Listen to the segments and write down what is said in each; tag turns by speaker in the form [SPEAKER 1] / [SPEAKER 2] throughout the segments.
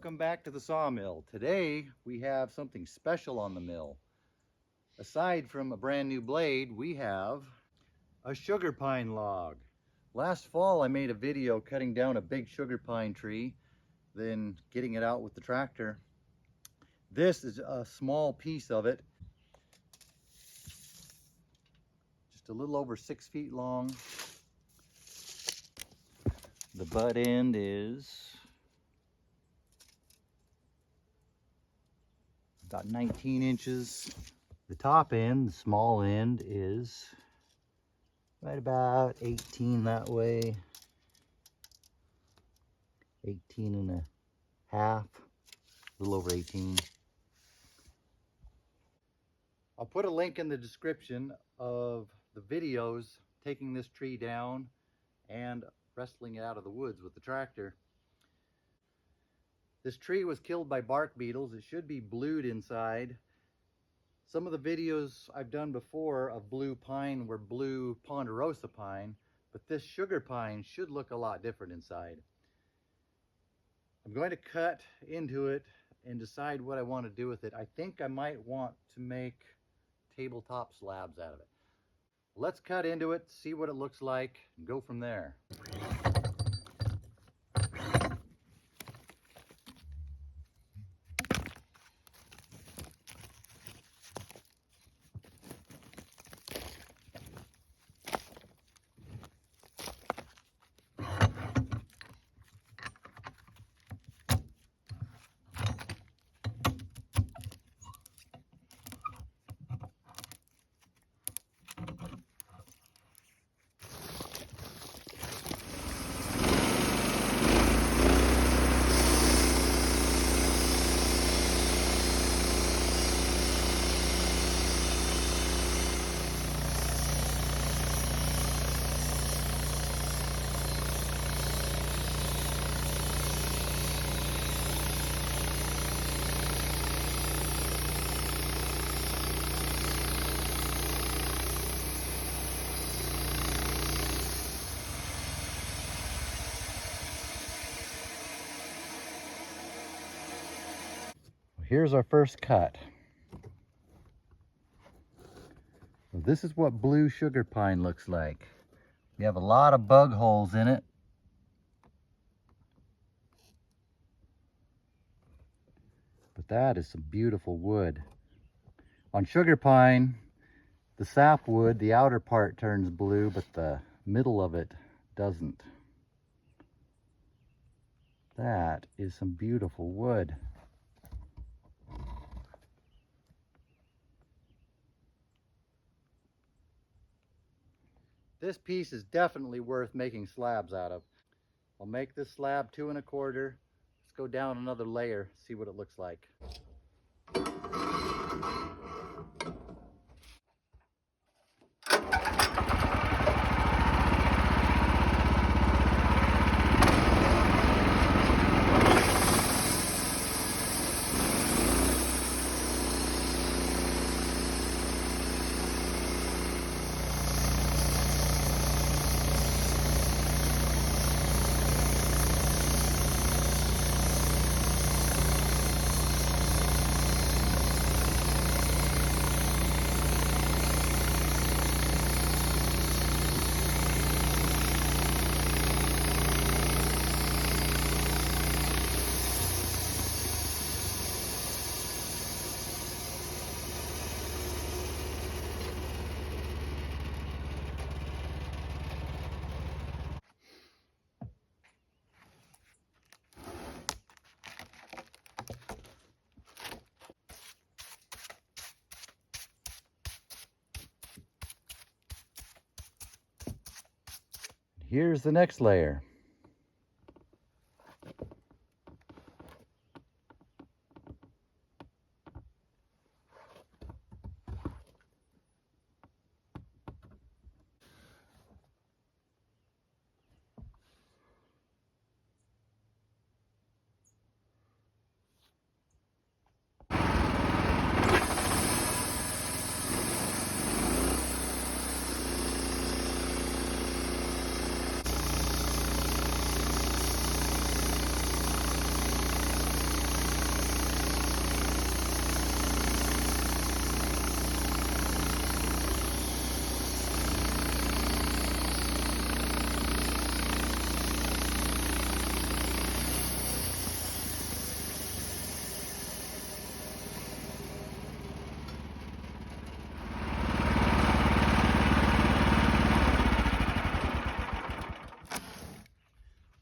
[SPEAKER 1] Welcome back to the sawmill. Today we have something special on the mill. Aside from a brand new blade, we have a sugar pine log. Last fall I made a video cutting down a big sugar pine tree, then getting it out with the tractor. This is a small piece of it, just a little over 6 feet long. The butt end is about 19 inches. The top end, the small end, is right about 18 that way. 18 and a half, a little over 18. I'll put a link in the description of the videos taking this tree down and wrestling it out of the woods with the tractor. This tree was killed by bark beetles. It should be blued inside. Some of the videos I've done before of blue pine were blue ponderosa pine, but this sugar pine should look a lot different inside. I'm going to cut into it and decide what I want to do with it. I think I might want to make tabletop slabs out of it. Let's cut into it, see what it looks like, and go from there. Here's our first cut. This is what blue sugar pine looks like. We have a lot of bug holes in it. But that is some beautiful wood. On sugar pine, the sapwood, the outer part turns blue, but the middle of it doesn't. That is some beautiful wood. This piece is definitely worth making slabs out of. I'll make this slab 2 1/4. Let's go down another layer, see what it looks like. Here's the next layer.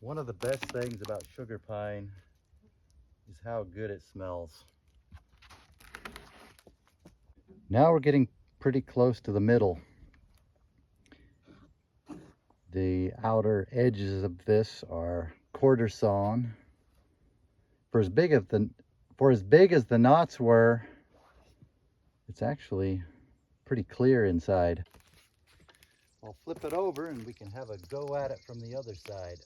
[SPEAKER 1] One of the best things about sugar pine is how good it smells. Now we're getting pretty close to the middle. The outer edges of this are quarter sawn. For as big as the knots were, it's actually pretty clear inside. I'll flip it over and we can have a go at it from the other side.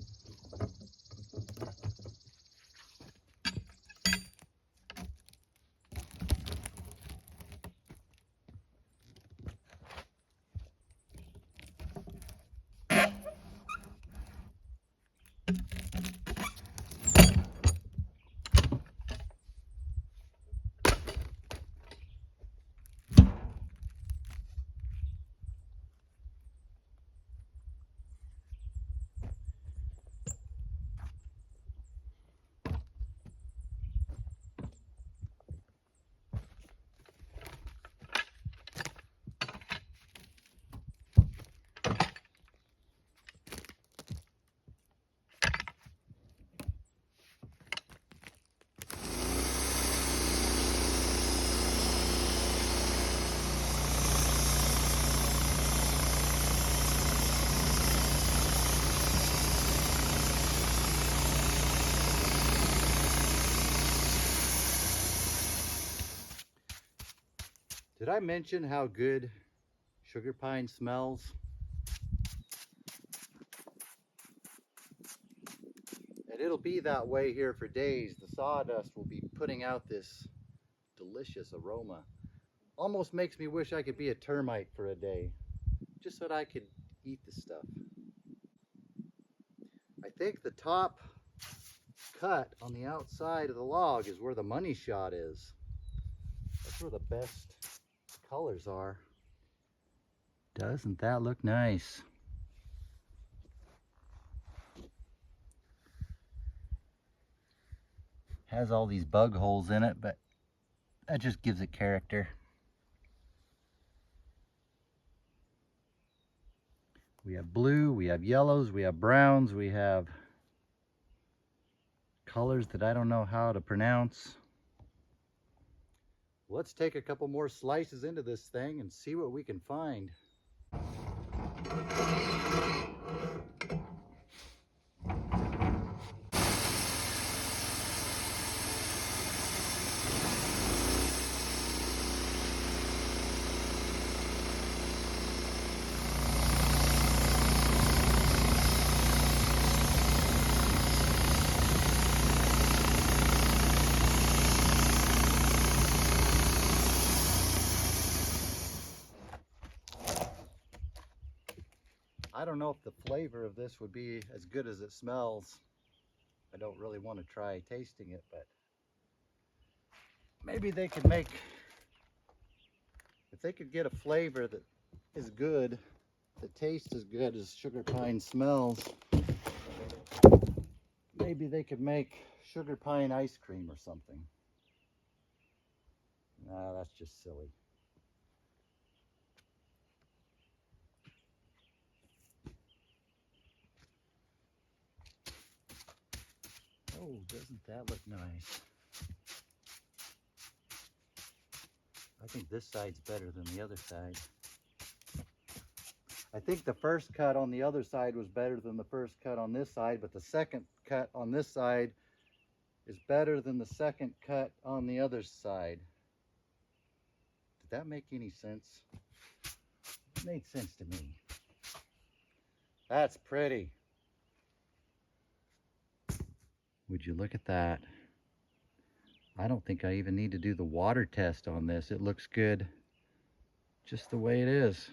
[SPEAKER 1] Did I mention how good sugar pine smells? And it'll be that way here for days. The sawdust will be putting out this delicious aroma. Almost makes me wish I could be a termite for a day, just so that I could eat the stuff. I think the top cut on the outside of the log is where the money shot is. That's where the best colors are. Doesn't that look nice? Has all these bug holes in it, but that just gives it character. We have blue, we have yellows, we have browns, we have colors that I don't know how to pronounce. Let's take a couple more slices into this thing and see what we can find. I don't know if the flavor of this would be as good as it smells. I don't really want to try tasting it, but maybe they could make, if they could get a flavor that is good, that tastes as good as sugar pine smells, maybe they could make sugar pine ice cream or something. Nah, that's just silly. Oh, doesn't that look nice? I think this side's better than the other side. I think the first cut on the other side was better than the first cut on this side, but the second cut on this side is better than the second cut on the other side. Did that make any sense? It made sense to me. That's pretty. Would you look at that? I don't think I even need to do the water test on this. It looks good just the way it is.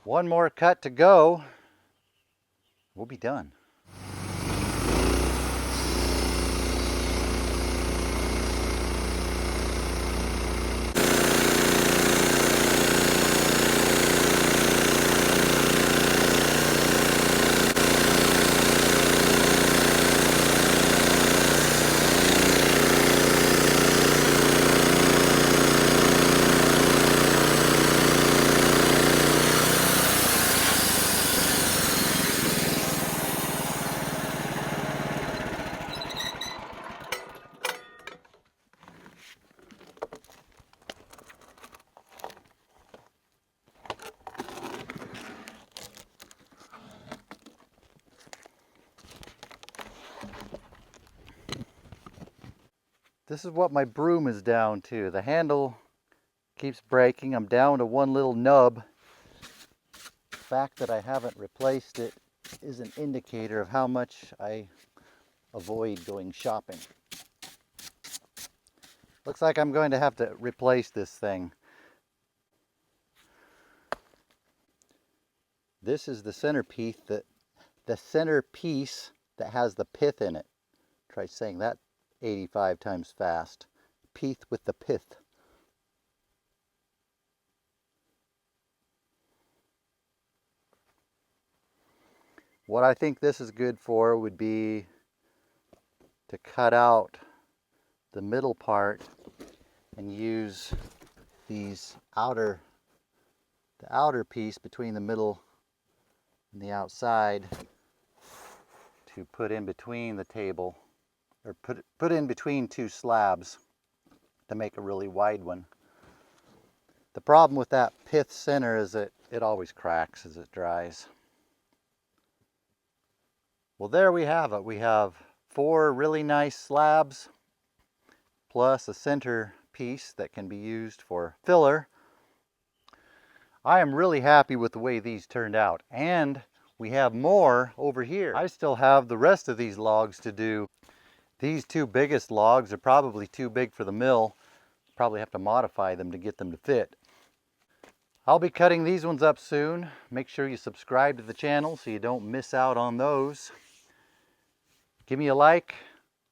[SPEAKER 1] One more cut to go. We'll be done. This is what my broom is down to. The handle keeps breaking. I'm down to one little nub. The fact that I haven't replaced it is an indicator of how much I avoid going shopping. Looks like I'm going to have to replace this thing. This is the centerpiece that has the pith in it. Try saying that 85 times fast. Pith with the pith. What I think this is good for would be to cut out the middle part and use the outer piece between the middle and the outside to put in between the table, or put in between two slabs to make a really wide one. The problem with that pith center is that it always cracks as it dries. Well, there we have it. We have 4 really nice slabs plus a center piece that can be used for filler. I am really happy with the way these turned out, and we have more over here. I still have the rest of these logs to do. These 2 biggest logs are probably too big for the mill. Probably have to modify them to get them to fit. I'll be cutting these ones up soon. Make sure you subscribe to the channel so you don't miss out on those. Give me a like.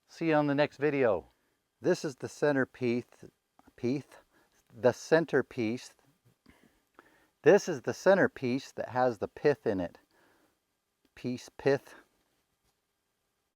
[SPEAKER 1] See you on the next video. This is the centerpiece. This is the centerpiece that has the pith in it. Pith.